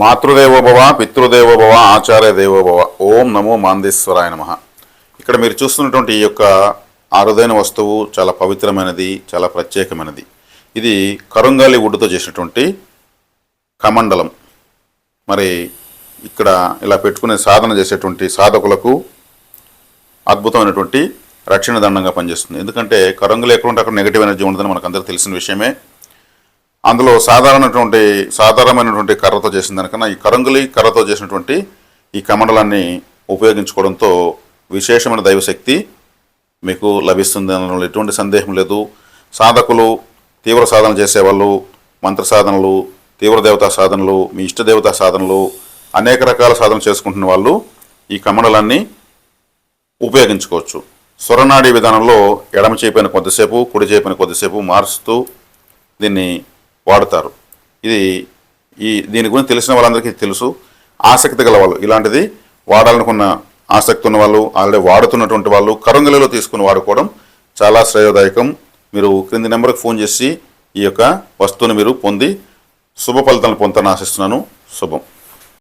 మాతృదేవోభవ పితృదేవోభవ ఆచార్య దేవోభవ. ఓం నమో మాందేశ్వరాయ నమః. ఇక్కడ మీరు చూస్తున్నటువంటి ఈ యొక్క అరుదైన వస్తువు చాలా పవిత్రమైనది, చాలా ప్రత్యేకమైనది. ఇది కరుంగాలి వుడ్తో చేసినటువంటి కమండలం. మరి ఇక్కడ ఇలా పెట్టుకునే సాధన చేసేటువంటి సాధకులకు అద్భుతమైనటువంటి రక్షణ దండంగా పనిచేస్తుంది. ఎందుకంటే కరంగులు ఎక్కడ ఉంటే అక్కడ నెగిటివ్ ఎనర్జీ ఉంటుందని మనకు అందరికీ తెలిసిన విషయమే. అందులో సాధారణమైనటువంటి కర్రతో చేసిన దానికన్నా ఈ కర్రతో చేసినటువంటి ఈ కమండలాన్ని ఉపయోగించుకోవడంతో విశేషమైన దైవశక్తి మీకు లభిస్తుంది అనడంలో ఎటువంటి సందేహం లేదు. సాధకులు, తీవ్ర సాధన చేసేవాళ్ళు, మంత్ర సాధనలు, తీవ్ర దేవతా సాధనలు, మీ ఇష్టదేవతా సాధనలు, అనేక రకాల సాధన చేసుకుంటున్న వాళ్ళు ఈ కమండలాన్ని ఉపయోగించుకోవచ్చు. స్వరనాడి విధానంలో ఎడమ చేపైన కొద్దిసేపు, కుడి చేపైన కొద్దిసేపు మారుస్తూ దీన్ని వాడుతారు. దీని గురించి తెలిసిన వాళ్ళందరికీ తెలుసు. ఆసక్తి గల వాళ్ళు, ఇలాంటిది వాడాలనుకున్న ఆసక్తి ఉన్న వాళ్ళు, ఆల్రెడీ వాడుతున్నటువంటి వాళ్ళు కరంగలిలో తీసుకుని వాడుకోవడం చాలా శ్రేయోదాయకం. మీరు క్రింది నెంబర్కి ఫోన్ చేసి ఈ యొక్క వస్తువుని మీరు పొంది శుభ ఫలితాలను పొందుతారని ఆశిస్తున్నాను. శుభం.